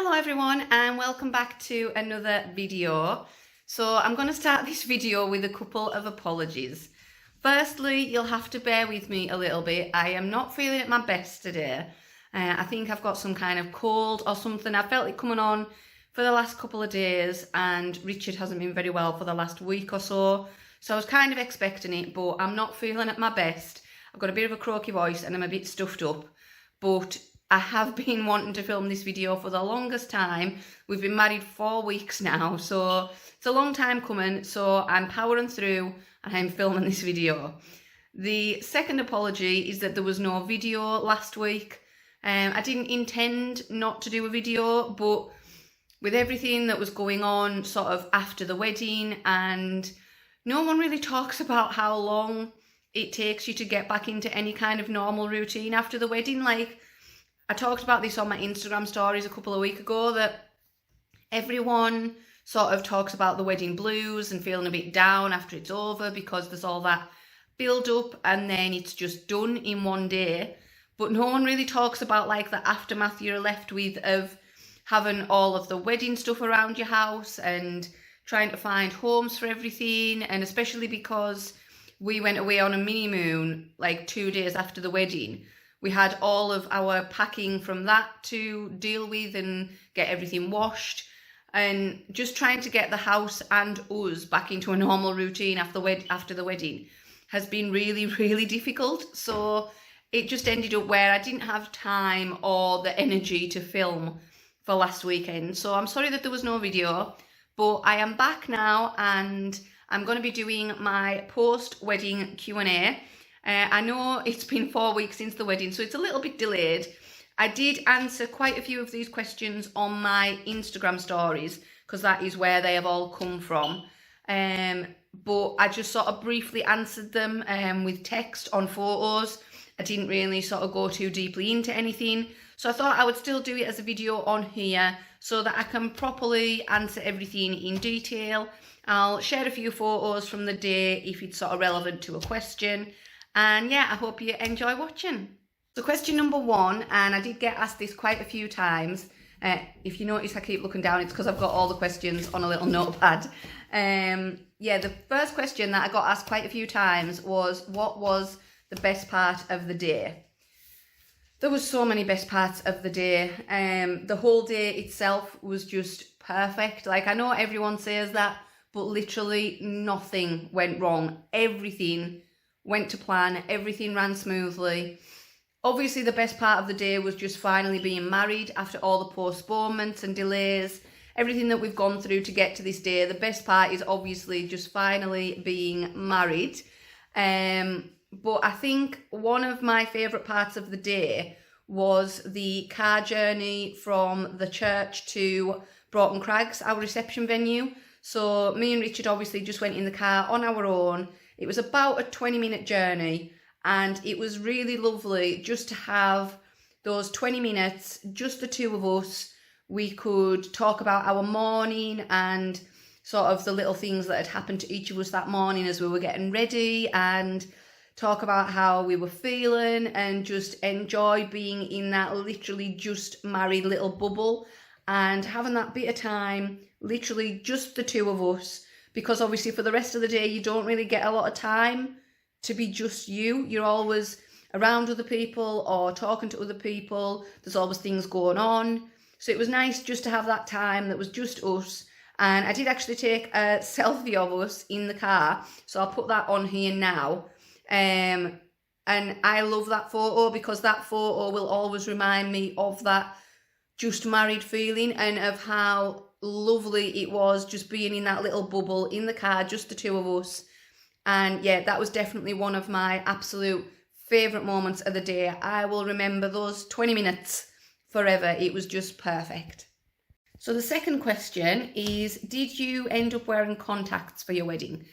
Hello everyone and welcome back to another video. So I'm going to start this video with a couple of apologies. Firstly, you'll have to bear with me a little bit. I am not feeling at my best today. I think I've got some kind of cold or something. I felt it coming on for the last couple of days, and Richard hasn't been very well for the last week or so. So I was kind of expecting it, but I'm not feeling at my best. I've got a bit of a croaky voice and I'm a bit stuffed up, but I have been wanting to film this video for the longest time. We've been married 4 weeks now, so it's a long time coming. So I'm powering through and I'm filming this video. The second apology is that there was no video last week. I didn't intend not to do a video, but with everything that was going on sort of after the wedding, and no one really talks about how long it takes you to get back into any kind of normal routine after the wedding. Like, I talked about this on my Instagram stories a couple of weeks ago, that everyone sort of talks about the wedding blues and feeling a bit down after it's over because there's all that build up and then it's just done in one day. But no one really talks about like the aftermath you're left with of having all of the wedding stuff around your house and trying to find homes for everything. And especially because we went away on a mini moon like 2 days after the wedding, we had all of our packing from that to deal with and get everything washed, and just trying to get the house and us back into a normal routine after the wedding has been really, really difficult. So it just ended up where I didn't have time or the energy to film for last weekend. So I'm sorry that there was no video, but I am back now and I'm going to be doing my post-wedding Q&A. I know it's been 4 weeks since the wedding, so it's a little bit delayed. I did answer quite a few of these questions on my Instagram stories because that is where they have all come from. But I just sort of briefly answered them with text on photos. I didn't really sort of go too deeply into anything. So I thought I would still do it as a video on here so that I can properly answer everything in detail. I'll share a few photos from the day if it's sort of relevant to a question. And yeah, I hope you enjoy watching. So question number 1, and I did get asked this quite a few times. If you notice I keep looking down, it's because I've got all the questions on a little notepad. Yeah, the first question that I got asked quite a few times was, what was the best part of the day? There was so many best parts of the day. The whole day itself was just perfect. Like, I know everyone says that, but literally nothing went wrong. Everything went to plan, everything ran smoothly. Obviously the best part of the day was just finally being married after all the postponements and delays, everything that we've gone through to get to this day. The best part is obviously just finally being married. But I think one of my favourite parts of the day was the car journey from the church to Broughton Crags, our reception venue. So me and Richard obviously just went in the car on our own. It was about a 20-minute journey, and it was really lovely just to have those 20 minutes, just the two of us. We could talk about our morning and sort of the little things that had happened to each of us that morning as we were getting ready, and talk about how we were feeling and just enjoy being in that literally just married little bubble and having that bit of time, literally just the two of us. Because obviously for the rest of the day, you don't really get a lot of time to be just you. You're always around other people or talking to other people. There's always things going on. So it was nice just to have that time that was just us. And I did actually take a selfie of us in the car. So I'll put that on here now. And I love that photo because that photo will always remind me of that just married feeling and of how lovely it was just being in that little bubble in the car, just the two of us. And yeah, that was definitely one of my absolute favourite moments of the day. I will remember those 20 minutes forever. It was just perfect. So the second question is, did you end up wearing contacts for your wedding?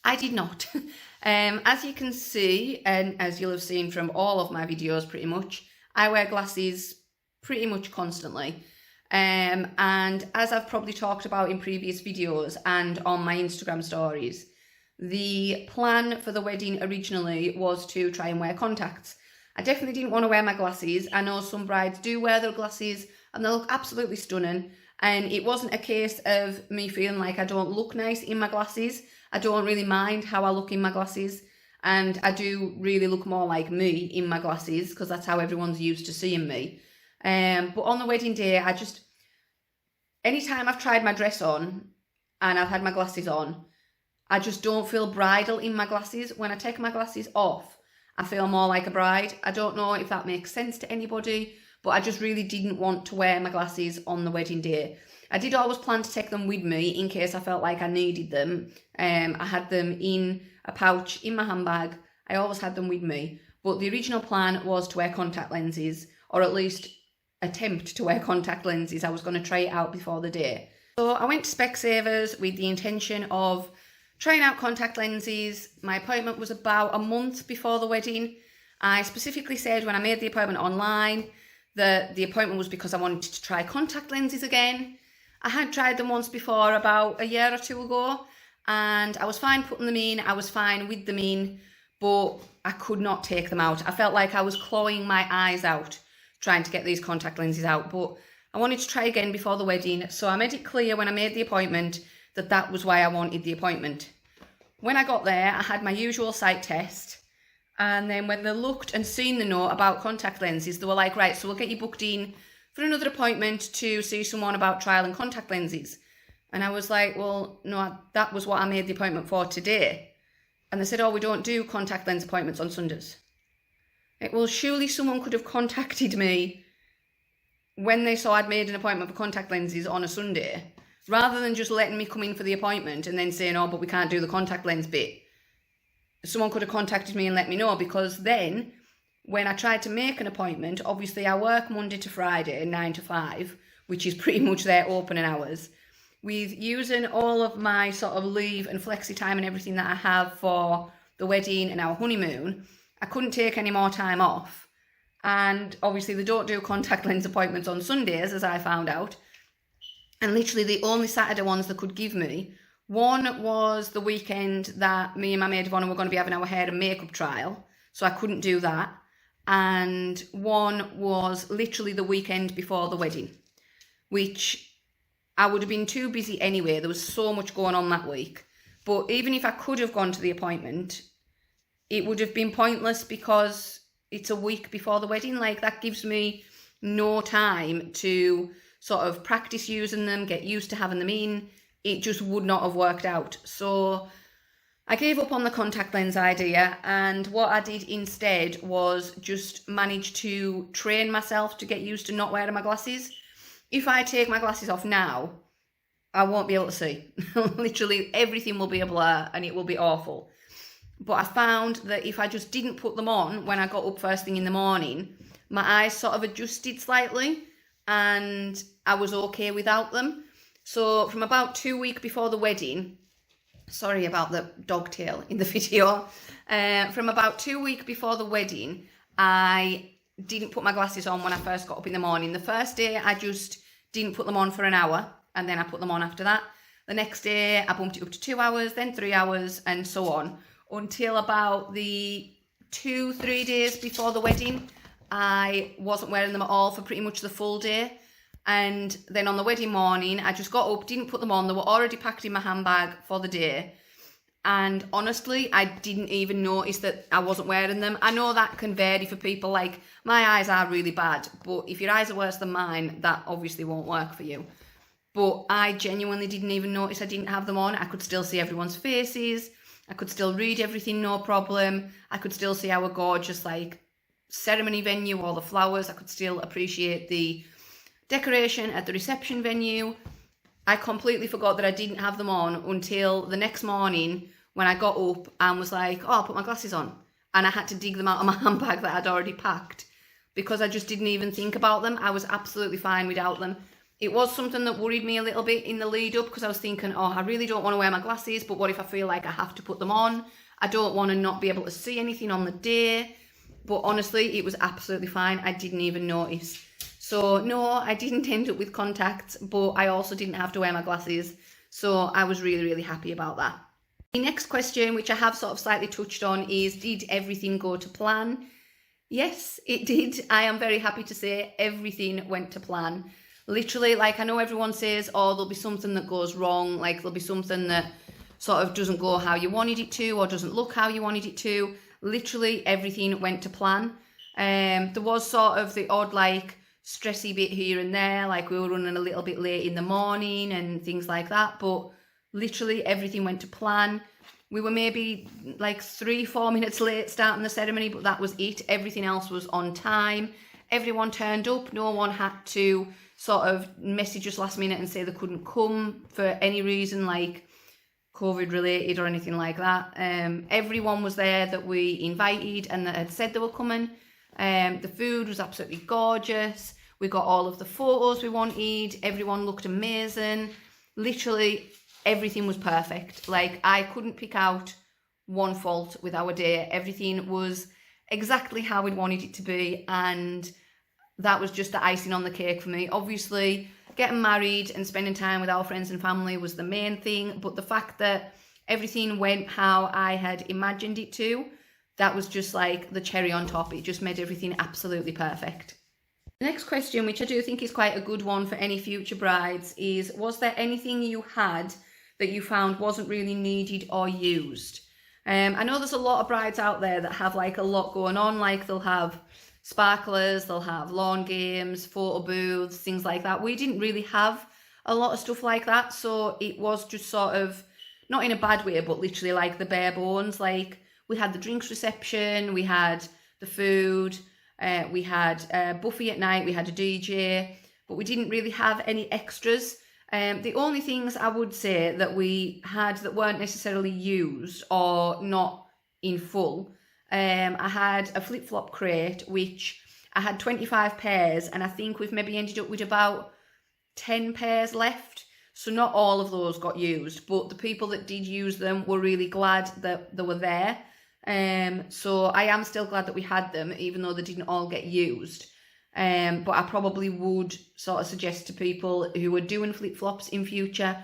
I did not. As you can see, and as you'll have seen from all of my videos pretty much, I wear glasses pretty much constantly. And as I've probably talked about in previous videos and on my Instagram stories, the plan for the wedding originally was to try and wear contacts. I definitely didn't want to wear my glasses. I know some brides do wear their glasses and they look absolutely stunning. And it wasn't a case of me feeling like I don't look nice in my glasses. I don't really mind how I look in my glasses, and I do really look more like me in my glasses because that's how everyone's used to seeing me. But on the wedding day, anytime I've tried my dress on and I've had my glasses on, I just don't feel bridal in my glasses. When I take my glasses off, I feel more like a bride. I don't know if that makes sense to anybody, but I just really didn't want to wear my glasses on the wedding day. I did always plan to take them with me in case I felt like I needed them. I had them in a pouch in my handbag. I always had them with me. But the original plan was to wear contact lenses, or at least attempt to wear contact lenses. I was going to try it out before the day. So I went to Specsavers with the intention of trying out contact lenses. My appointment was about a month before the wedding. I specifically said when I made the appointment online that the appointment was because I wanted to try contact lenses again. I had tried them once before, about a year or two ago, and I was fine putting them in, I was fine with them in, but I could not take them out. I felt like I was clawing my eyes out trying to get these contact lenses out, but I wanted to try again before the wedding, so I made it clear when I made the appointment that that was why I wanted the appointment. When I got there, I had my usual sight test, and then when they looked and seen the note about contact lenses, they were like, right, so we'll get you booked in for another appointment to see someone about trial and contact lenses. And I was like, well, no, that was what I made the appointment for today. And they said, oh, we don't do contact lens appointments on Sundays. Well, surely someone could have contacted me when they saw I'd made an appointment for contact lenses on a Sunday, rather than just letting me come in for the appointment and then saying, oh, but we can't do the contact lens bit. Someone could have contacted me and let me know, because then when I tried to make an appointment, obviously I work Monday to Friday, 9 to 5, which is pretty much their opening hours. With using all of my sort of leave and flexi time and everything that I have for the wedding and our honeymoon, I couldn't take any more time off. And obviously they don't do contact lens appointments on Sundays, as I found out. And literally the only Saturday ones they could give me, one was the weekend that me and my maid of honour were going to be having our hair and makeup trial, so I couldn't do that. And one was literally the weekend before the wedding, which I would have been too busy anyway. There was so much going on that week. But even if I could have gone to the appointment, it would have been pointless because it's a week before the wedding. Like, that gives me no time to sort of practice using them, get used to having them in. It just would not have worked out. So I gave up on the contact lens idea, and what I did instead was just manage to train myself to get used to not wearing my glasses. If I take my glasses off now, I won't be able to see. Literally everything will be a blur and it will be awful. But I found that if I just didn't put them on when I got up first thing in the morning, my eyes sort of adjusted slightly and I was okay without them. So from about 2 weeks before the wedding, sorry about the dog tail in the video. From about 2 weeks before the wedding, I didn't put my glasses on when I first got up in the morning. The first day, I just didn't put them on for an hour, and then I put them on after that. The next day, I bumped it up to 2 hours, then 3 hours, and so on, until about the 2-3 days before the wedding, I wasn't wearing them at all for pretty much the full day. And then on the wedding morning, I just got up, didn't put them on. They were already packed in my handbag for the day. And honestly, I didn't even notice that I wasn't wearing them. I know that can vary for people. Like, my eyes are really bad, but if your eyes are worse than mine, that obviously won't work for you. But I genuinely didn't even notice I didn't have them on. I could still see everyone's faces. I could still read everything, no problem. I could still see our gorgeous, like, ceremony venue, all the flowers. I could still appreciate the decoration at the reception venue. I completely forgot that I didn't have them on until the next morning when I got up and was like, oh, I'll put my glasses on. And I had to dig them out of my handbag that I'd already packed because I just didn't even think about them. I was absolutely fine without them. It was something that worried me a little bit in the lead up because I was thinking, oh, I really don't want to wear my glasses, but what if I feel like I have to put them on? I don't want to not be able to see anything on the day. But honestly, it was absolutely fine. I didn't even notice. So no, I didn't end up with contacts, but I also didn't have to wear my glasses. So I was really, really happy about that. The next question, which I have sort of slightly touched on, is did everything go to plan? Yes, it did. I am very happy to say everything went to plan. Literally, like I know everyone says, oh, there'll be something that goes wrong, like there'll be something that sort of doesn't go how you wanted it to or doesn't look how you wanted it to. Literally everything went to plan. There was sort of the odd like stressy bit here and there, like we were running a little bit late in the morning and things like that, but literally everything went to plan. We were maybe like 3-4 minutes late starting the ceremony, but that was it. Everything else was on time. Everyone turned up. No one had to sort of message us last minute and say they couldn't come for any reason, like COVID related or anything like that. Everyone was there that we invited and that had said they were coming. The food was absolutely gorgeous. We got all of the photos we wanted. Everyone looked amazing. Literally everything was perfect. Like I couldn't pick out one fault with our day. Everything was exactly how we wanted it to be, and that was just the icing on the cake for me. Obviously, getting married and spending time with our friends and family was the main thing, but the fact that everything went how I had imagined it to, that was just like the cherry on top. It just made everything absolutely perfect. The next question, which I do think is quite a good one for any future brides, is was there anything you had that you found wasn't really needed or used? I know there's a lot of brides out there that have like a lot going on, like they'll have sparklers, they'll have lawn games, photo booths, things like that. We didn't really have a lot of stuff like that, so it was just sort of, not in a bad way, but literally like the bare bones. Like we had the drinks reception, we had the food, we had a buffet at night, we had a DJ, but we didn't really have any extras. The only things I would say that we had that weren't necessarily used or not in full, I had a flip-flop crate, which I had 25 pairs, and I think we've maybe ended up with about 10 pairs left. So not all of those got used, but the people that did use them were really glad that they were there. So I am still glad that we had them, even though they didn't all get used. But I probably would sort of suggest to people who are doing flip-flops in future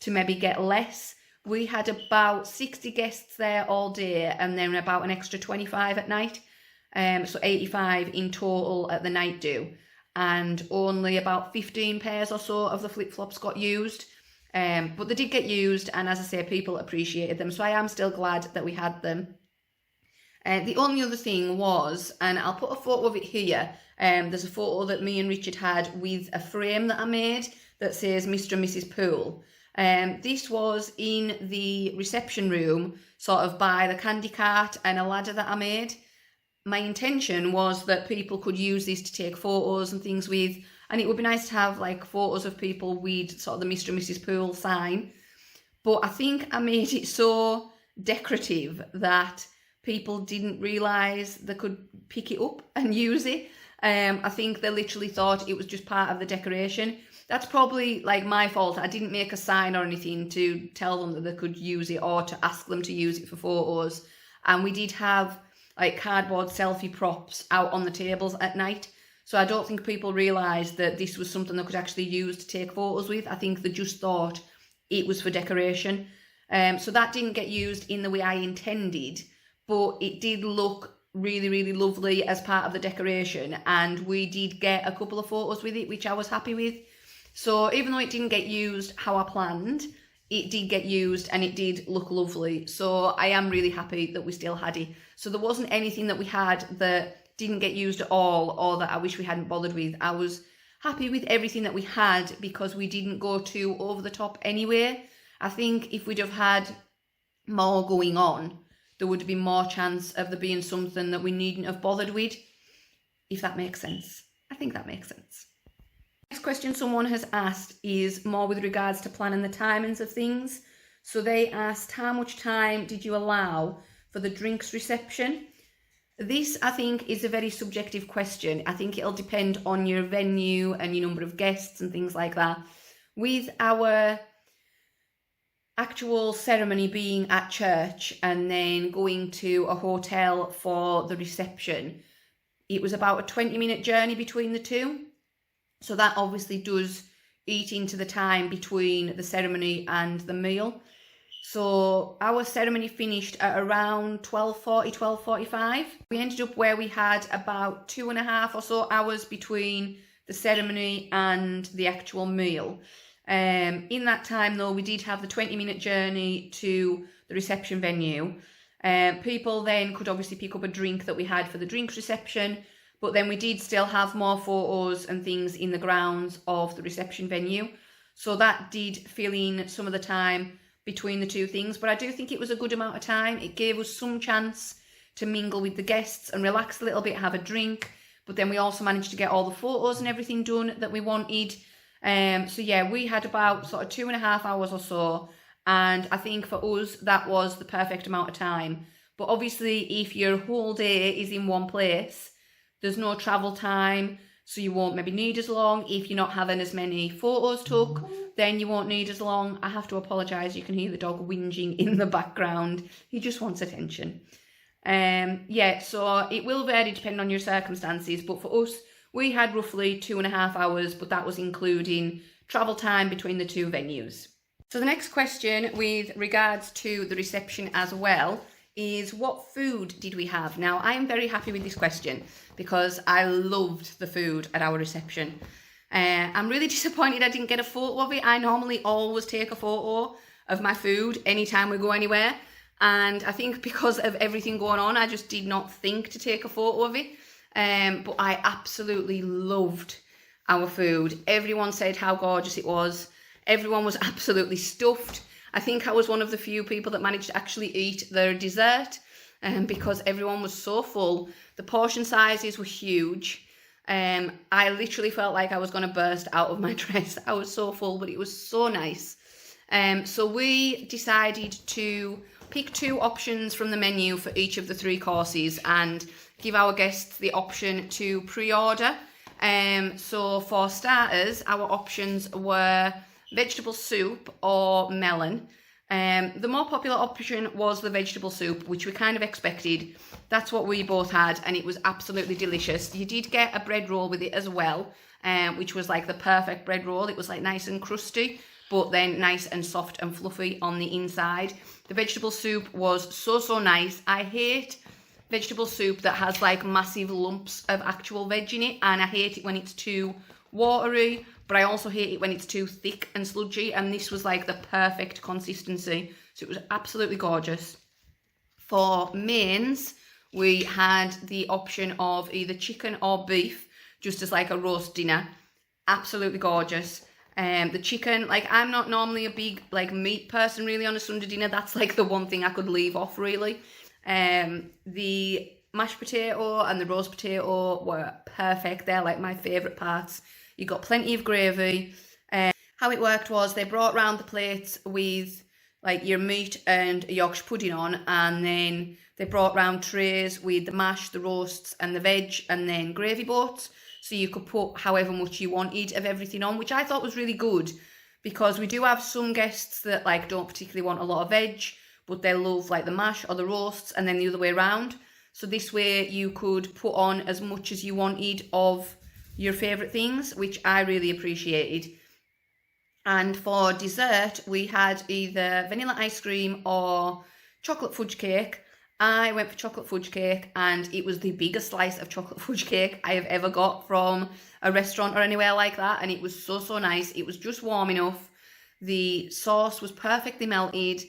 to maybe get less. We had about 60 guests there all day, and then about an extra 25 at night. So 85 in total at the night do. And only about 15 pairs or so of the flip-flops got used. But they did get used, and as I say, people appreciated them. So I am still glad that we had them. The only other thing was, and I'll put a photo of it here, there's a photo that me and Richard had with a frame that I made that says Mr. and Mrs. Poole. This was in the reception room, sort of by the candy cart and a ladder that I made. My intention was that people could use this to take photos and things with, and it would be nice to have like photos of people with sort of the Mr. and Mrs. Poole sign. But I think I made it so decorative that people didn't realise they could pick it up and use it. I think they literally thought it was just part of the decoration. That's probably like my fault. I didn't make a sign or anything to tell them that they could use it or to ask them to use it for photos. And we did have like cardboard selfie props out on the tables at night. So I don't think people realised that this was something they could actually use to take photos with. I think they just thought it was for decoration. So that didn't get used in the way I intended, but it did look really, really lovely as part of the decoration, and we did get a couple of photos with it, which I was happy with. So even though it didn't get used how I planned, it did get used and it did look lovely. So I am really happy that we still had it. So there wasn't anything that we had that didn't get used at all or that I wish we hadn't bothered with. I was happy with everything that we had because we didn't go too over the top anyway. I think if we'd have had more going on, there would have been more chance of there being something that we needn't have bothered with, if that makes sense. I think that makes sense. Next question someone has asked is more with regards to planning the timings of things. So they asked, how much time did you allow for the drinks reception? This, I think, is a very subjective question. I think it'll depend on your venue and your number of guests and things like that. With our actual ceremony being at church and then going to a hotel for the reception, it was about a 20-minute journey between the two. So that obviously does eat into the time between the ceremony and the meal. So our ceremony finished at around 12:40, 12:45. We ended up where we had about 2.5 or so hours between the ceremony and the actual meal. In that time though, we did have the 20-minute journey to the reception venue. People then could obviously pick up a drink that we had for the drink reception, but then we did still have more photos and things in the grounds of the reception venue. So that did fill in some of the time between the two things, but I do think it was a good amount of time. It gave us some chance to mingle with the guests and relax a little bit, have a drink, but then we also managed to get all the photos and everything done that we wanted. So yeah, we had about sort of 2.5 hours or so, and I think for us that was the perfect amount of time. But obviously if your whole day is in one place, there's no travel time, so you won't maybe need as long. If you're not having as many photos took, then you won't need as long. I have to apologise, you can hear the dog whinging in the background. He just wants attention. Yeah, so it will vary depending on your circumstances, but for us, we had roughly 2.5 hours, but that was including travel time between the two venues. So the next question with regards to the reception as well is, what food did we have? Now, I am very happy with this question because I loved the food at our reception. I'm really disappointed I didn't get a photo of it. I normally always take a photo of my food anytime we go anywhere. And I think because of everything going on, I just did not think to take a photo of it. But I absolutely loved our food. Everyone said how gorgeous it was. Everyone was absolutely stuffed. I think I was one of the few people that managed to actually eat their dessert because everyone was so full. The portion sizes were huge. I literally felt like I was going to burst out of my dress. I was so full, but it was so nice. So we decided to pick 2 options from the menu for each of the 3 courses and give our guests the option to pre-order. So for starters, our options were vegetable soup or melon. The more popular option was the vegetable soup, which we kind of expected. That's what we both had, and it was absolutely delicious. You did get a bread roll with it as well, which was like the perfect bread roll. It was like nice and crusty, but then nice and soft and fluffy on the inside. The vegetable soup was so nice. I hate vegetable soup that has like massive lumps of actual veg in it, and I hate it when it's too watery, but I also hate it when it's too thick and sludgy, and this was like the perfect consistency. So it was absolutely gorgeous. For mains, we had the option of either chicken or beef, just as like a roast dinner. Absolutely gorgeous. The chicken, like I'm not normally a big like meat person really on a Sunday dinner. That's like the one thing I could leave off really. The mashed potato and the roast potato were perfect. They're like my favourite parts. You got plenty of gravy. How it worked was they brought round the plates with like your meat and a Yorkshire pudding on, and then they brought round trays with the mash, the roasts and the veg, and then gravy boats. So you could put however much you wanted of everything on, which I thought was really good because we do have some guests that like don't particularly want a lot of veg, but they love like the mash or the roasts, and then the other way around. So this way you could put on as much as you wanted of your favourite things, which I really appreciated. And for dessert, we had either vanilla ice cream or chocolate fudge cake. I went for chocolate fudge cake, and it was the biggest slice of chocolate fudge cake I have ever got from a restaurant or anywhere like that, and it was so nice. It was just warm enough. The sauce was perfectly melted,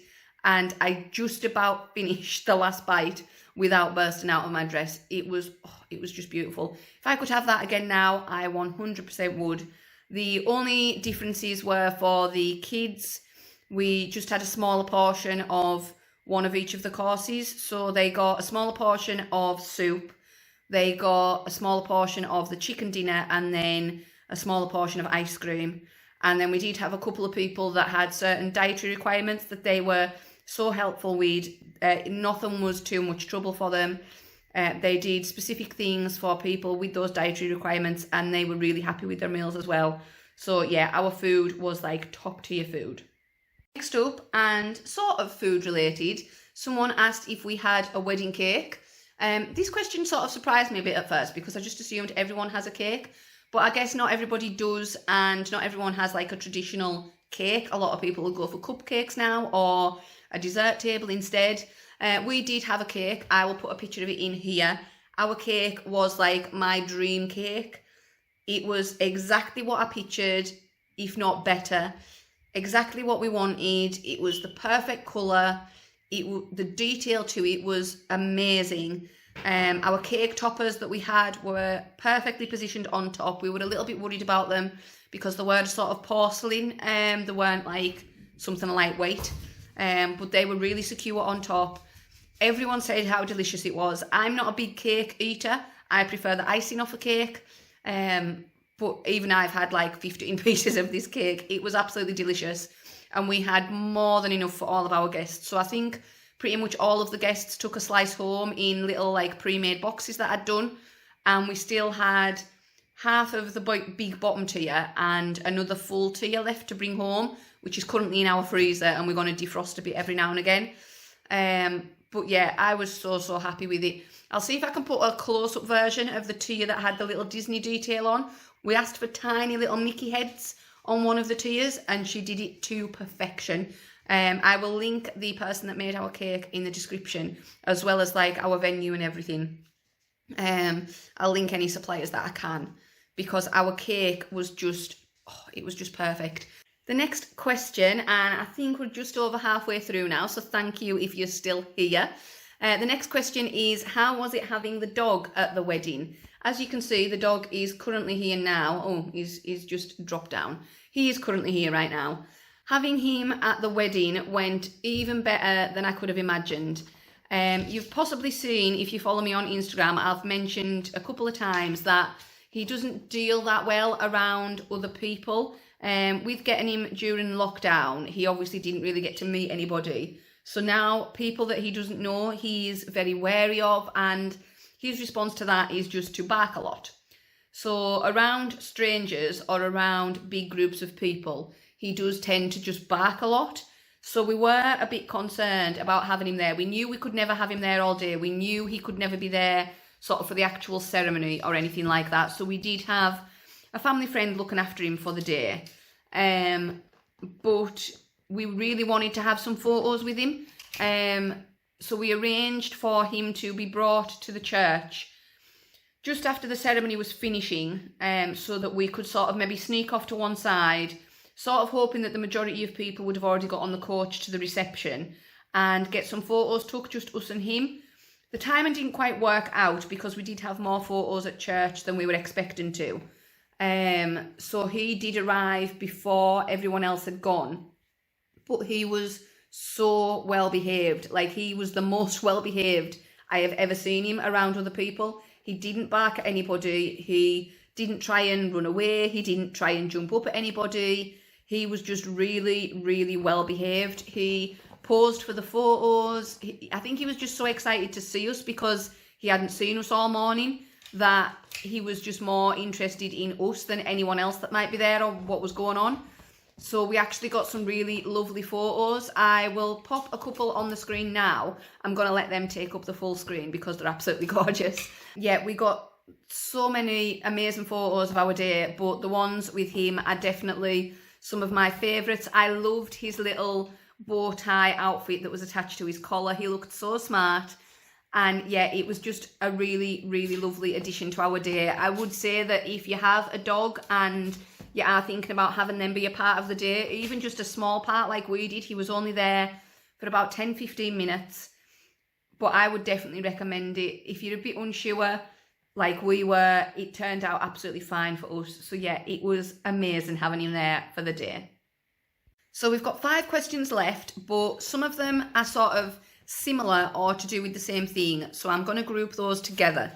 and I just about finished the last bite without bursting out of my dress. It was just beautiful. If I could have that again now, I 100% would. The only differences were for the kids. We just had a smaller portion of one of each of the courses. So they got a smaller portion of soup, they got a smaller portion of the chicken dinner, and then a smaller portion of ice cream. And then we did have a couple of people that had certain dietary requirements that they were so helpful with. Nothing was too much trouble for them. They did specific things for people with those dietary requirements, and they were really happy with their meals as well. So yeah, our food was like top tier food. Next up, and sort of food related, someone asked if we had a wedding cake. This question sort of surprised me a bit at first because I just assumed everyone has a cake, But I guess not everybody does, and not everyone has like a traditional cake. A lot of people will go for cupcakes now or a dessert table instead. We did have a cake. I will put a picture of it in here. Our cake was like my dream cake. It was exactly what I pictured, if not better. Exactly what we wanted. It was the perfect colour. The detail to it was amazing. Our cake toppers that we had were perfectly positioned on top. We were a little bit worried about them because they were sort of porcelain. They weren't like something lightweight, but they were really secure on top. Everyone said how delicious it was. I'm not a big cake eater. I prefer the icing off a cake. But even I've had like 15 pieces of this cake. It was absolutely delicious. And we had more than enough for all of our guests. So I think pretty much all of the guests took a slice home in little like pre-made boxes that I'd done. And we still had half of the big bottom tier and another full tier left to bring home, which is currently in our freezer, and we're going to defrost a bit every now and again. But yeah, I was so happy with it. I'll see if I can put a close-up version of the tier that had the little Disney detail on. We asked for tiny little Mickey heads on one of the tiers, and she did it to perfection. I will link the person that made our cake in the description, as well as like our venue and everything. I'll link any suppliers that I can, because our cake was just, it was just perfect. The next question, and I think we're just over halfway through now, so thank you if you're still here. The next question is, how was it having the dog at the wedding? As you can see, the dog is currently here now. Oh, he's just dropped down. He is currently here right now. Having him at the wedding went even better than I could have imagined. You've possibly seen, if you follow me on Instagram, I've mentioned a couple of times that he doesn't deal that well around other people. With getting him during lockdown, he obviously didn't really get to meet anybody. So now people that he doesn't know, he's very wary of, and his response to that is just to bark a lot. So around strangers or around big groups of people, he does tend to just bark a lot. So we were a bit concerned about having him there. We knew we could never have him there all day. We knew he could never be there sort of for the actual ceremony or anything like that. So we did have a family friend looking after him for the day. But we really wanted to have some photos with him. So we arranged for him to be brought to the church just after the ceremony was finishing, so that we could sort of maybe sneak off to one side, sort of hoping that the majority of people would have already got on the coach to the reception and get some photos took, just us and him. The timing didn't quite work out because we did have more photos at church than we were expecting to. So he did arrive before everyone else had gone, but he was so well behaved. Like, he was the most well behaved I have ever seen him around other people. He didn't bark at anybody. He didn't try and run away. He didn't try and jump up at anybody. He was just really well behaved. He posed for the photos. I think he was just so excited to see us because he hadn't seen us all morning, that he was just more interested in us than anyone else that might be there or what was going on. So we actually got some really lovely photos. I will pop a couple on the screen now. I'm going to let them take up the full screen because they're absolutely gorgeous. Yeah, we got so many amazing photos of our day, but the ones with him are definitely some of my favourites. I loved his little bow tie outfit that was attached to his collar. He looked so smart. And yeah, it was just a really lovely addition to our day. I would say that if you have a dog and you are thinking about having them be a part of the day, even just a small part like we did, he was only there for about 10-15 minutes. But I would definitely recommend it. If you're a bit unsure, like we were, it turned out absolutely fine for us. So yeah, it was amazing having him there for the day. So we've got 5 questions left, but some of them are sort of similar or to do with the same thing. So I'm going to group those together.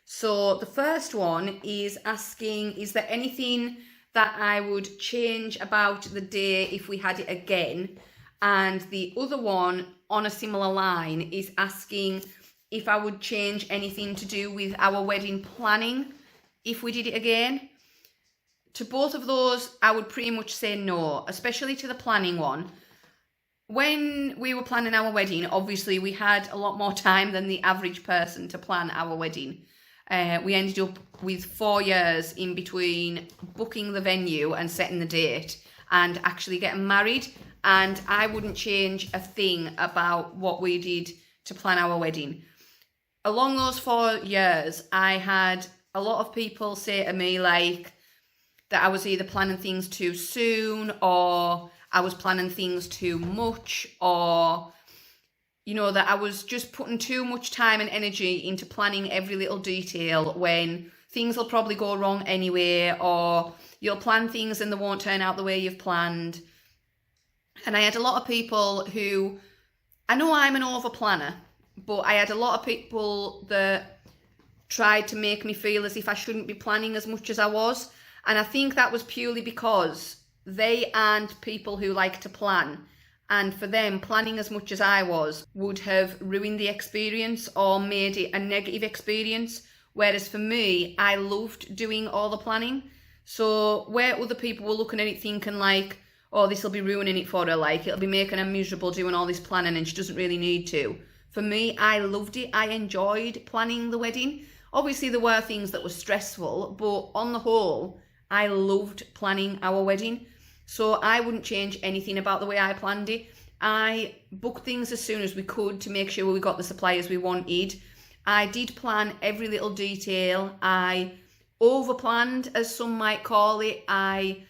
So the first one is asking, is there anything that I would change about the day if we had it again? And the other one on a similar line is asking if I would change anything to do with our wedding planning if we did it again. To both of those, I would pretty much say no, especially to the planning one. When we were planning our wedding, obviously we had a lot more time than the average person to plan our wedding. We ended up with 4 years in between booking the venue and setting the date and actually getting married. And I wouldn't change a thing about what we did to plan our wedding. Along those 4 years, I had a lot of people say to me like that I was either planning things too soon, or I was planning things too much, or, you know, that I was just putting too much time and energy into planning every little detail when things will probably go wrong anyway, or you'll plan things and they won't turn out the way you've planned. And I had a lot of people who, I know I'm an over planner, but I had a lot of people that tried to make me feel as if I shouldn't be planning as much as I was. And I think that was purely because they aren't people who like to plan. And for them, planning as much as I was would have ruined the experience or made it a negative experience. Whereas for me, I loved doing all the planning. So where other people were looking at it thinking like, oh, this will be ruining it for her, like it'll be making her miserable doing all this planning and she doesn't really need to. For me, I loved it. I enjoyed planning the wedding. Obviously, there were things that were stressful, but on the whole, I loved planning our wedding. So I wouldn't change anything about the way I planned it. I booked things as soon as we could to make sure we got the suppliers we wanted. I did plan every little detail. I over-planned, as some might call it. I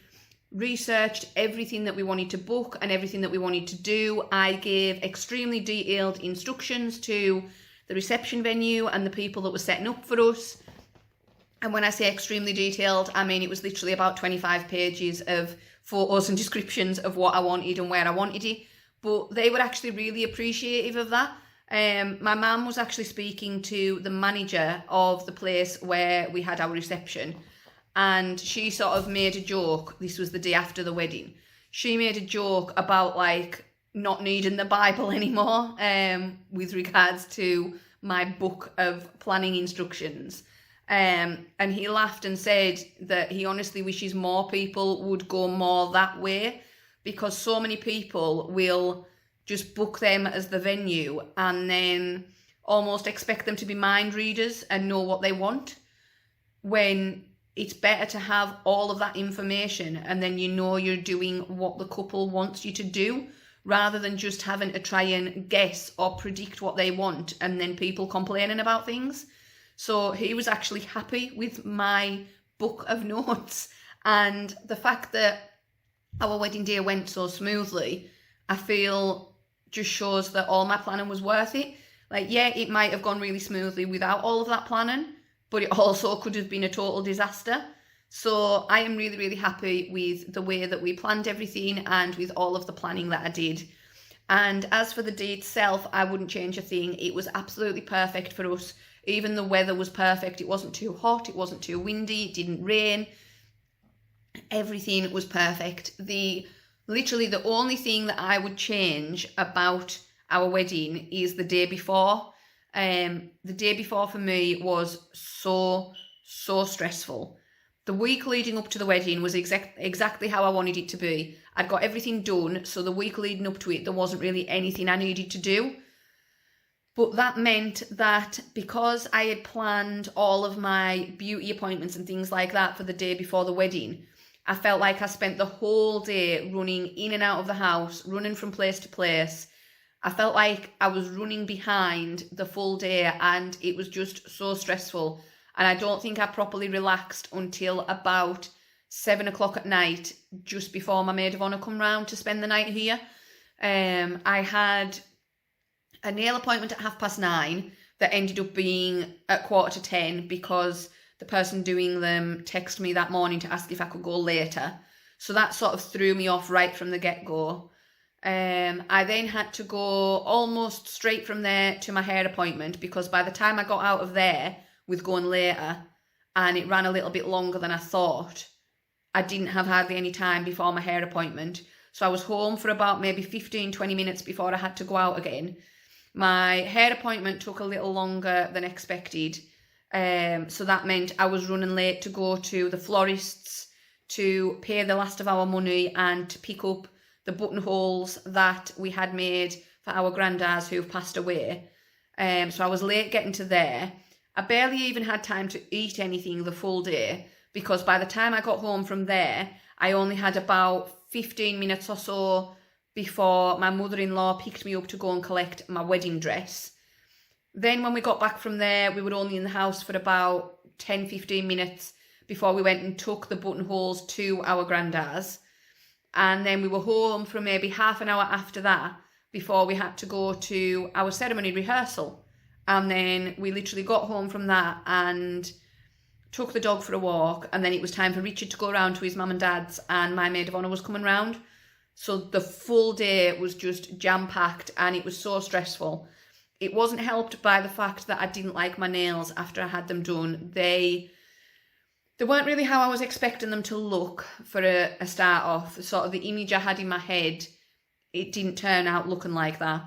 researched everything that we wanted to book and everything that we wanted to do. I gave extremely detailed instructions to the reception venue and the people that were setting up for us. And when I say extremely detailed, I mean it was literally about 25 pages of photos and descriptions of what I wanted and where I wanted it. But they were actually really appreciative of that. My mum was actually speaking to the manager of the place where we had our reception, and she sort of made a joke. This was the day after the wedding. She made a joke about like not needing the Bible anymore with regards to my book of planning instructions. And he laughed and said that he honestly wishes more people would go more that way, because so many people will just book them as the venue and then almost expect them to be mind readers and know what they want, when it's better to have all of that information and then you know you're doing what the couple wants you to do, rather than just having to try and guess or predict what they want and then people complaining about things. So he was actually happy with my book of notes, and the fact that our wedding day went so smoothly, I feel just shows that all my planning was worth it. Like, yeah, it might have gone really smoothly without all of that planning, but it also could have been a total disaster. So I am really, really happy with the way that we planned everything and with all of the planning that I did. And as for the day itself, I wouldn't change a thing. It was absolutely perfect for us. Even the weather was perfect. It wasn't too hot, it wasn't too windy, it didn't rain. Everything was perfect. Literally the only thing that I would change about our wedding is the day before. The day before for me was so stressful. The week leading up to the wedding was exactly how I wanted it to be. I'd got everything done, so the week leading up to it, there wasn't really anything I needed to do. But that meant that because I had planned all of my beauty appointments and things like that for the day before the wedding, I felt like I spent the whole day running in and out of the house, running from place to place. I felt like I was running behind the full day, and it was just so stressful. And I don't think I properly relaxed until about 7 o'clock at night, just before my maid of honour come round to spend the night here. I had a nail appointment at 9:30 that ended up being at 9:45 because the person doing them texted me that morning to ask if I could go later. So that sort of threw me off right from the get-go. I then had to go almost straight from there to my hair appointment, because by the time I got out of there with going later, and it ran a little bit longer than I thought, I didn't have hardly any time before my hair appointment. So I was home for about maybe 15-20 minutes before I had to go out again. My hair appointment took a little longer than expected. So that meant I was running late to go to the florist's to pay the last of our money and to pick up the buttonholes that we had made for our granddads who've passed away. So I was late getting to there. I barely even had time to eat anything the full day, because by the time I got home from there, I only had about 15 minutes or so before my mother-in-law picked me up to go and collect my wedding dress. Then when we got back from there, we were only in the house for about 10-15 minutes before we went and took the buttonholes to our granddad's. And then we were home for maybe half an hour after that before we had to go to our ceremony rehearsal. And then we literally got home from that and took the dog for a walk. And then it was time for Richard to go around to his mum and dad's, and my maid of honour was coming round. So the full day was just jam-packed, and it was so stressful. It wasn't helped by the fact that I didn't like my nails after I had them done. They weren't really how I was expecting them to look for a start off. Sort of the image I had in my head, it didn't turn out looking like that.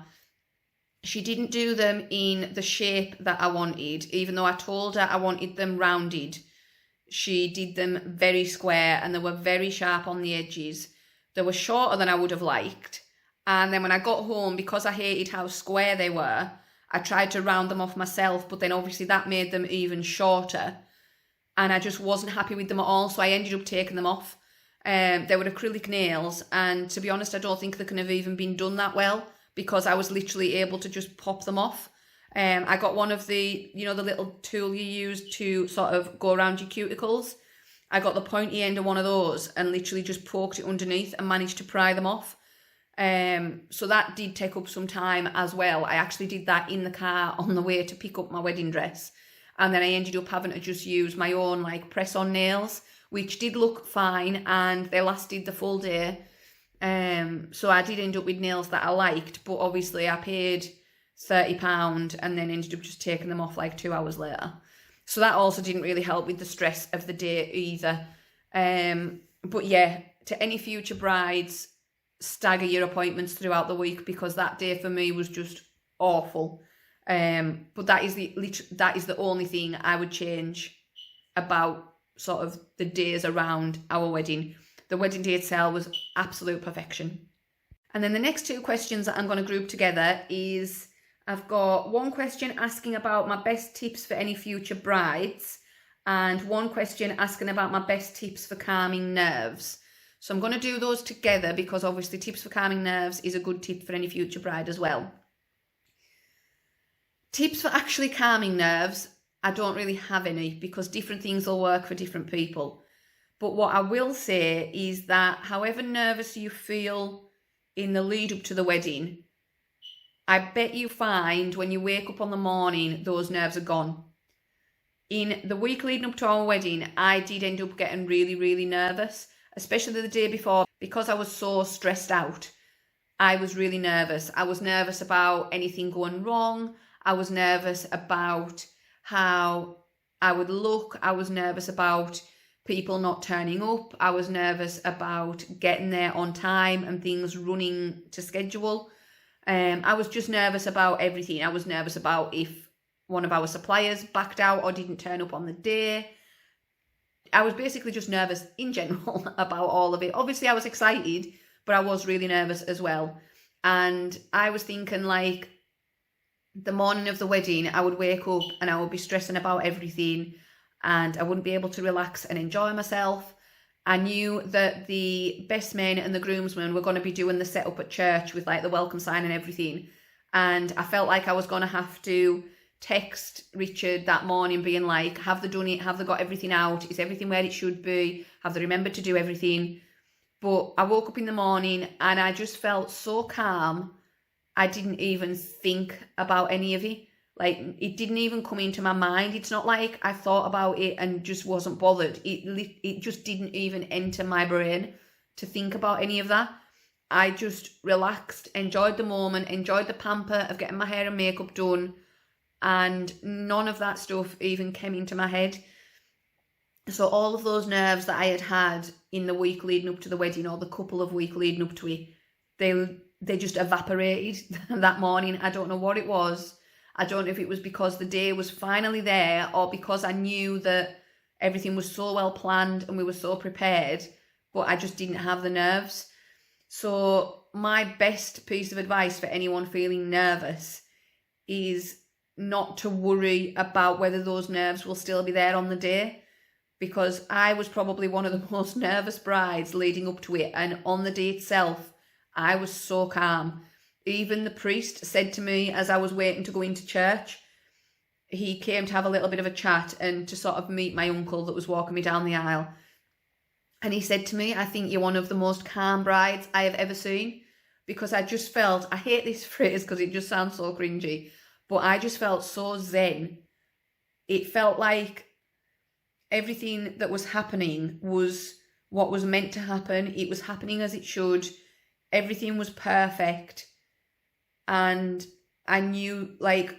She didn't do them in the shape that I wanted, even though I told her I wanted them rounded. She did them very square, and they were very sharp on the edges. They were shorter than I would have liked. And then when I got home, because I hated how square they were, I tried to round them off myself, but then obviously that made them even shorter. And I just wasn't happy with them at all, so I ended up taking them off. They were acrylic nails, and to be honest, I don't think they can have even been done that well, because I was literally able to just pop them off. I got one of the, the little tool you use to sort of go around your cuticles. I got the pointy end of one of those and literally just poked it underneath and managed to pry them off. So that did take up some time as well. I actually did that in the car on the way to pick up my wedding dress. And then I ended up having to just use my own press-on nails, which did look fine, and they lasted the full day. So I did end up with nails that I liked, but obviously I paid £30 and then ended up just taking them off 2 hours later. So that also didn't really help with the stress of the day either. But yeah, to any future brides, stagger your appointments throughout the week, because that day for me was just awful. But that is the only thing I would change about sort of the days around our wedding. The wedding day itself was absolute perfection. And then the next two questions that I'm going to group together is, I've got one question asking about my best tips for any future brides, and one question asking about my best tips for calming nerves. So I'm going to do those together, because obviously tips for calming nerves is a good tip for any future bride as well. Tips for actually calming nerves, I don't really have any, because different things will work for different people. But what I will say is that however nervous you feel in the lead up to the wedding, I bet you find when you wake up on the morning, those nerves are gone. In the week leading up to our wedding, I did end up getting really, really nervous, especially the day before, because I was so stressed out. I was really nervous. I was nervous about anything going wrong. I was nervous about how I would look. I was nervous about people not turning up. I was nervous about getting there on time and things running to schedule. I was just nervous about everything. I was nervous about if one of our suppliers backed out or didn't turn up on the day. I was basically just nervous in general about all of it. Obviously, I was excited, but I was really nervous as well. And I was thinking the morning of the wedding, I would wake up and I would be stressing about everything, and I wouldn't be able to relax and enjoy myself. I knew that the best men and the groomsmen were going to be doing the setup at church with the welcome sign and everything. And I felt like I was going to have to text Richard that morning being like, have they done it? Have they got everything out? Is everything where it should be? Have they remembered to do everything? But I woke up in the morning and I just felt so calm. I didn't even think about any of it. It didn't even come into my mind. It's not like I thought about it and just wasn't bothered. It just didn't even enter my brain to think about any of that. I just relaxed, enjoyed the moment, enjoyed the pamper of getting my hair and makeup done, and none of that stuff even came into my head. So all of those nerves that I had had in the week leading up to the wedding, or the couple of weeks leading up to it, they just evaporated that morning. I don't know what it was. I don't know if it was because the day was finally there, or because I knew that everything was so well planned and we were so prepared, but I just didn't have the nerves. So my best piece of advice for anyone feeling nervous is not to worry about whether those nerves will still be there on the day, because I was probably one of the most nervous brides leading up to it, and on the day itself I was so calm. Even the priest said to me as I was waiting to go into church, he came to have a little bit of a chat and to sort of meet my uncle that was walking me down the aisle, and he said to me, "I think you're one of the most calm brides I have ever seen," because I just felt, I hate this phrase because it just sounds so cringy, but I just felt so zen. It felt like everything that was happening was what was meant to happen. It was happening as it should. Everything was perfect. And I knew, like,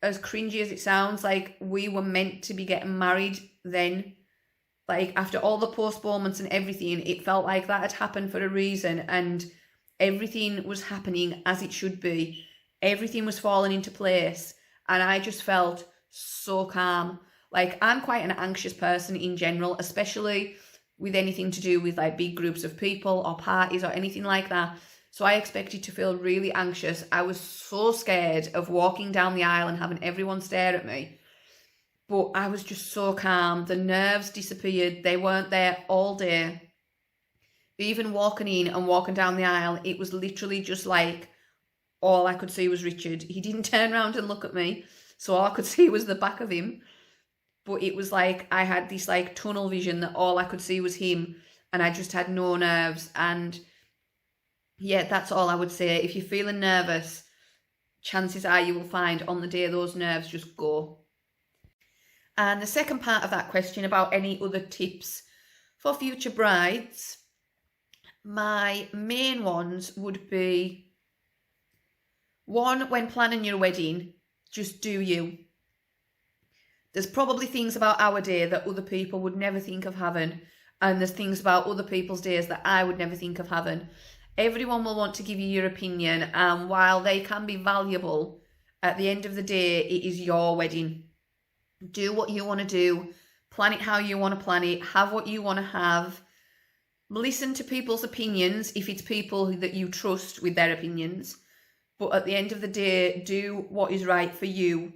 as cringy as it sounds, like, we were meant to be getting married then. Like, after all the postponements and everything, it felt like that had happened for a reason, and everything was happening as it should be. Everything was falling into place, and I just felt so calm. Like, I'm quite an anxious person in general, especially with anything to do with like big groups of people or parties or anything like that. So I expected to feel really anxious. I was so scared of walking down the aisle and having everyone stare at me. But I was just so calm. The nerves disappeared. They weren't there all day. Even walking in and walking down the aisle, it was literally just like all I could see was Richard. He didn't turn around and look at me, so all I could see was the back of him. But it was like I had this like tunnel vision that all I could see was him, and I just had no nerves. And yeah, that's all I would say. If you're feeling nervous, chances are you will find on the day those nerves just go. And the second part of that question about any other tips for future brides, my main ones would be, one, when planning your wedding, just do you. There's probably things about our day that other people would never think of having, and there's things about other people's days that I would never think of having. Everyone will want to give you your opinion, and while they can be valuable, at the end of the day, it is your wedding. Do what you want to do, plan it how you want to plan it, have what you want to have. Listen to people's opinions if it's people that you trust with their opinions. But at the end of the day, do what is right for you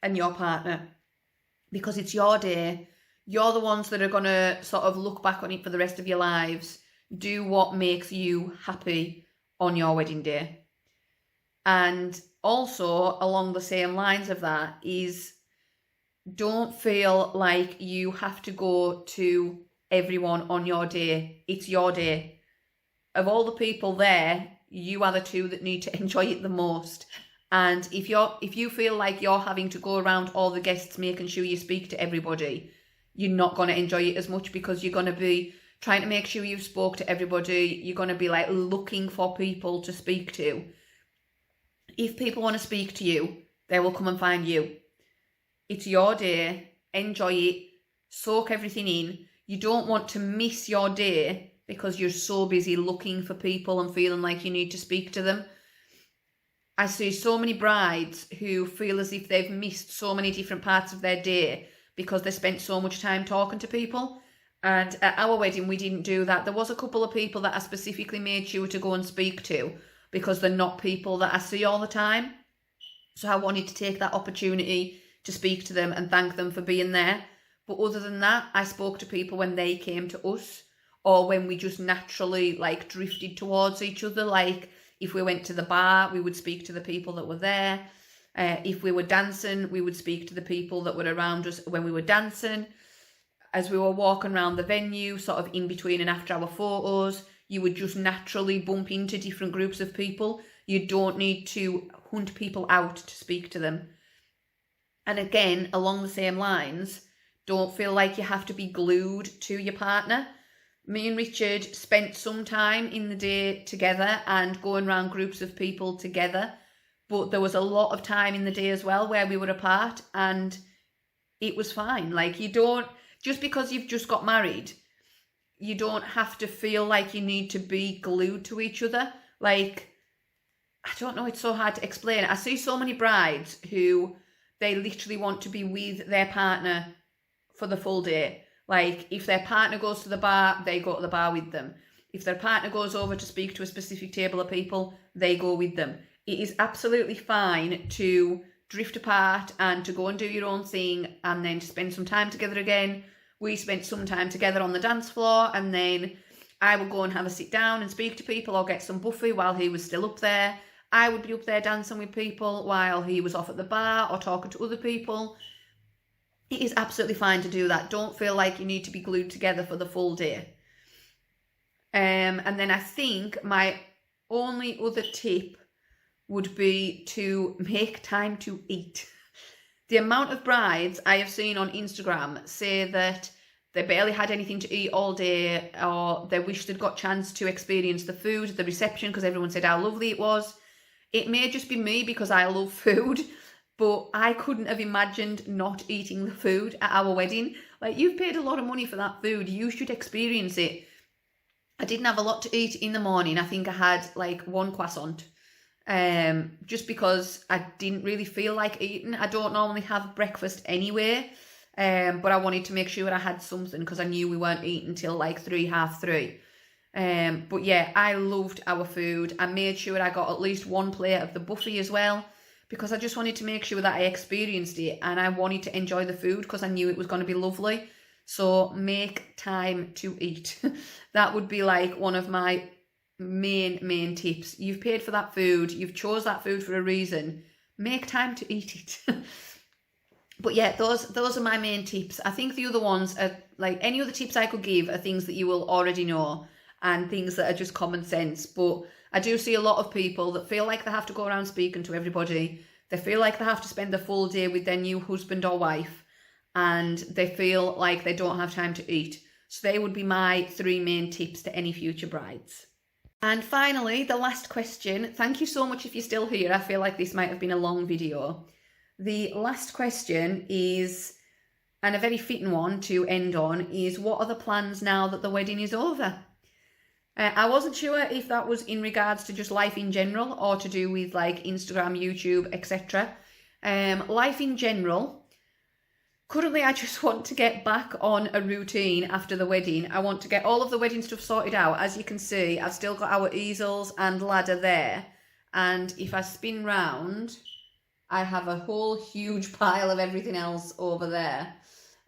and your partner. Because it's your day. You're the ones that are going to sort of look back on it for the rest of your lives. Do what makes you happy on your wedding day. And also, along the same lines of that, is don't feel like you have to go to everyone on your day. It's your day. Of all the people there, you are the two that need to enjoy it the most. And if you feel like you're having to go around all the guests making sure you speak to everybody, you're not going to enjoy it as much, because you're going to be trying to make sure you've spoke to everybody. You're going to be like looking for people to speak to. If people want to speak to you, they will come and find you. It's your day. Enjoy it. Soak everything in. You don't want to miss your day because you're so busy looking for people and feeling like you need to speak to them. I see so many brides who feel as if they've missed so many different parts of their day because they spent so much time talking to people. And at our wedding, we didn't do that. There was a couple of people that I specifically made sure to go and speak to because they're not people that I see all the time. So I wanted to take that opportunity to speak to them and thank them for being there. But other than that, I spoke to people when they came to us, or when we just naturally like drifted towards each other. Like if we went to the bar, we would speak to the people that were there. If we were dancing, we would speak to the people that were around us when we were dancing. As we were walking around the venue, sort of in between and after our photos, you would just naturally bump into different groups of people. You don't need to hunt people out to speak to them. And again, along the same lines, don't feel like you have to be glued to your partner. Me and Richard spent some time in the day together and going around groups of people together. But there was a lot of time in the day as well where we were apart, and it was fine. Like, you don't, just because you've just got married, you don't have to feel like you need to be glued to each other. Like, I don't know, it's so hard to explain. I see so many brides who they literally want to be with their partner for the full day. Like, if their partner goes to the bar, they go to the bar with them. If their partner goes over to speak to a specific table of people, they go with them. It is absolutely fine to drift apart and to go and do your own thing and then to spend some time together again. We spent some time together on the dance floor, and then I would go and have a sit down and speak to people or get some buffet while he was still up there. I would be up there dancing with people while he was off at the bar or talking to other people. It is absolutely fine to do that. Don't feel like you need to be glued together for the full day. And then I think my only other tip would be to make time to eat. The amount of brides I have seen on Instagram say that they barely had anything to eat all day, or they wish they'd got a chance to experience the food, the reception, because everyone said how lovely it was. It may just be me because I love food, but I couldn't have imagined not eating the food at our wedding. Like, you've paid a lot of money for that food, you should experience it. I didn't have a lot to eat in the morning. I think I had like one croissant. Just because I didn't really feel like eating. I don't normally have breakfast anyway, but I wanted to make sure I had something because I knew we weren't eating until like 3, half 3. But yeah, I loved our food. I made sure I got at least one plate of the buffet as well, because I just wanted to make sure that I experienced it and I wanted to enjoy the food because I knew it was going to be lovely. So make time to eat. That would be like one of my main tips. You've paid for that food, you've chose that food for a reason, make time to eat it. But yeah, those are my main tips. I think the other ones are like any other tips I could give are things that you will already know and things that are just common sense. But I do see a lot of people that feel like they have to go around speaking to everybody. They feel like they have to spend the full day with their new husband or wife, and they feel like they don't have time to eat. So they would be my 3 main tips to any future brides. And finally, the last question. Thank you so much if you're still here. I feel like this might have been a long video. The last question is, and a very fitting one to end on, is what are the plans now that the wedding is over? I wasn't sure if that was in regards to just life in general or to do with like Instagram, YouTube, etc. Life in general. Currently, I just want to get back on a routine after the wedding. I want to get all of the wedding stuff sorted out. As you can see, I've still got our easels and ladder there. And if I spin round, I have a whole huge pile of everything else over there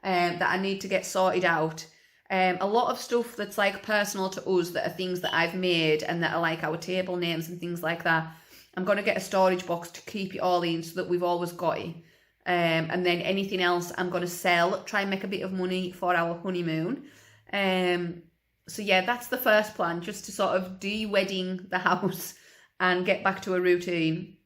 that I need to get sorted out. A lot of stuff that's like personal to us, that are things that I've made and that are like our table names and things like that. I'm going to get a storage box to keep it all in so that we've always got it. And then anything else I'm going to sell, try and make a bit of money for our honeymoon. So yeah, that's the first plan, just to sort of de-wedding the house and get back to a routine.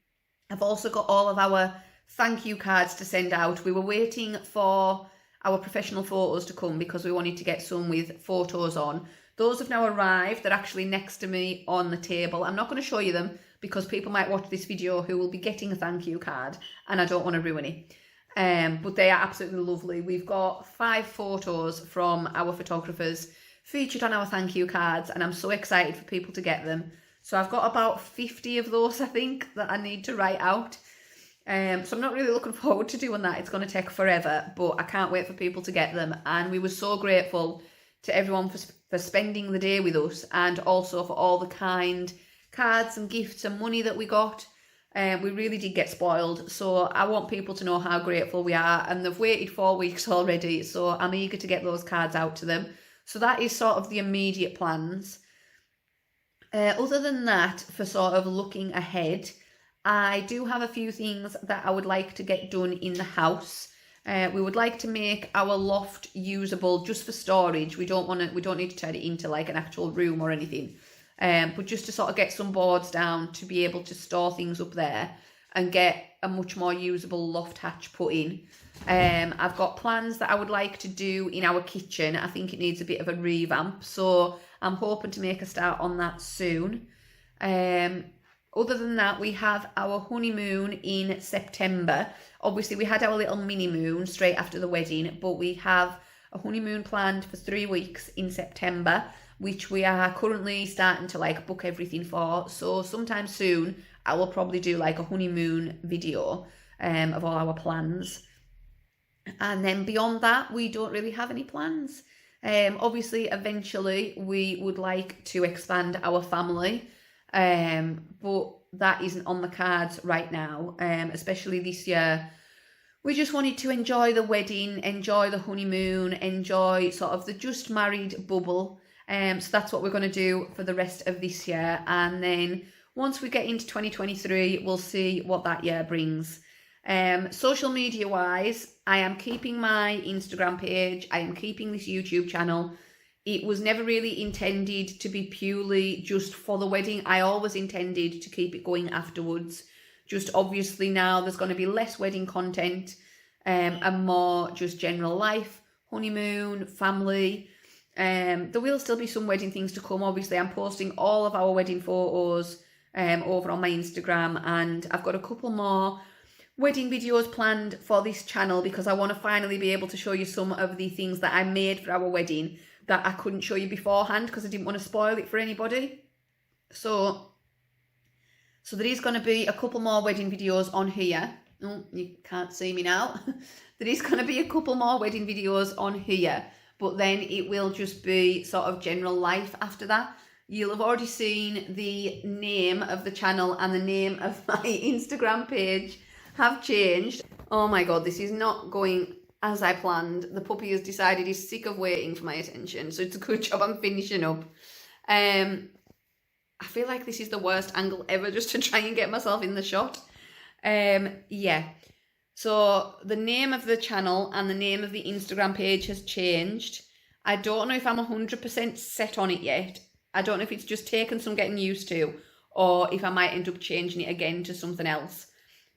I've also got all of our thank you cards to send out. We were waiting for our professional photos to come because we wanted to get some with photos on. Those have now arrived. They're actually next to me on the table. I'm not going to show you them because people might watch this video who will be getting a thank you card and I don't want to ruin it. But they are absolutely lovely. We've got 5 photos from our photographers featured on our thank you cards, and I'm so excited for people to get them. So I've got about 50 of those, I think, that I need to write out. So I'm not really looking forward to doing that. It's going to take forever, but I can't wait for people to get them. And we were so grateful to everyone for spending the day with us, and also for all the kind cards and gifts and money that we got. We really did get spoiled, so I want people to know how grateful we are, and they've waited 4 weeks already, so I'm eager to get those cards out to them. So that is sort of the immediate plans. Other than that, for sort of looking ahead, I do have a few things that I would like to get done in the house. We would like to make our loft usable just for storage. We don't need to turn it into like an actual room or anything. But just to sort of get some boards down to be able to store things up there and get a much more usable loft hatch put in. I've got plans that I would like to do in our kitchen. I think it needs a bit of a revamp, so I'm hoping to make a start on that soon. Other than that, we have our honeymoon in September. Obviously, we had our little mini moon straight after the wedding, but we have a honeymoon planned for 3 weeks in September, which we are currently starting to like book everything for. So sometime soon, I will probably do like a honeymoon video of all our plans. And then beyond that, we don't really have any plans. Obviously, eventually, we would like to expand our family. but that isn't on the cards right now, especially this year. We just wanted to enjoy the wedding, enjoy the honeymoon, enjoy sort of the just married bubble. So that's what we're going to do for the rest of this year. And then once we get into 2023, we'll see what that year brings. Social media wise, I am keeping my Instagram page. I am keeping this YouTube channel. It was never really intended to be purely just for the wedding. I always intended to keep it going afterwards. Just obviously now there's going to be less wedding content and more just general life, honeymoon, family. There will still be some wedding things to come. Obviously, I'm posting all of our wedding photos over on my Instagram, and I've got a couple more wedding videos planned for this channel because I want to finally be able to show you some of the things that I made for our wedding that I couldn't show you beforehand because I didn't want to spoil it for anybody. So there is going to be a couple more wedding videos on here. Oh, you can't see me now. There is going to be a couple more wedding videos on here, but then it will just be sort of general life after that. You'll have already seen the name of the channel and the name of my Instagram page have changed. Oh my God, this is not going as I planned. The puppy has decided he's sick of waiting for my attention, so it's a good job I'm finishing up. I feel like this is the worst angle ever just to try and get myself in the shot. Yeah. So the name of the channel and the name of the Instagram page has changed. I don't know if I'm 100% set on it yet. I don't know if it's just taken some getting used to or if I might end up changing it again to something else.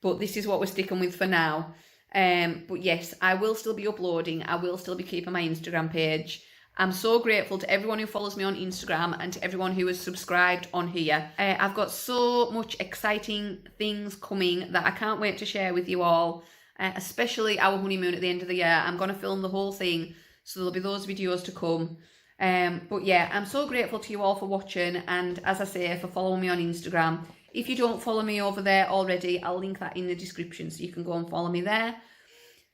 But this is what we're sticking with for now. But yes, I will still be uploading. I will still be keeping my Instagram page. I'm so grateful to everyone who follows me on Instagram and to everyone who has subscribed on here. I've got so much exciting things coming that I can't wait to share with you all, especially our honeymoon at the end of the year. I'm going to film the whole thing, so there'll be those videos to come. But yeah, I'm so grateful to you all for watching, and as I say, for following me on Instagram. If you don't follow me over there already, I'll link that in the description so you can go and follow me there.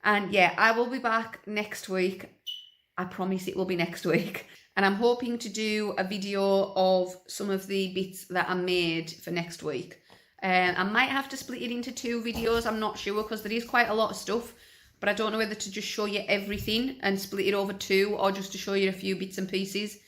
And yeah, I will be back next week. I promise it will be next week. And I'm hoping to do a video of some of the bits that I made for next week. I might have to split it into 2 videos, I'm not sure, because there is quite a lot of stuff. But I don't know whether to just show you everything and split it over 2 or just to show you a few bits and pieces.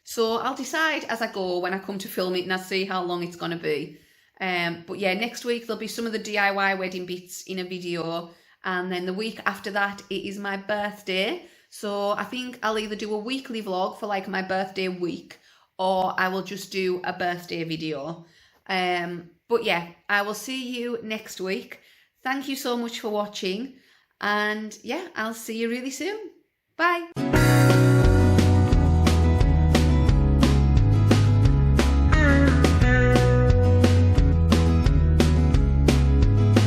So I'll decide as I go when I come to film it and I'll see how long it's going to be. But yeah, next week there'll be some of the DIY wedding bits in a video. And then the week after that, it is my birthday. So I think I'll either do a weekly vlog for like my birthday week, or I will just do a birthday video. But yeah, I will see you next week. Thank you so much for watching. And yeah, I'll see you really soon. Bye.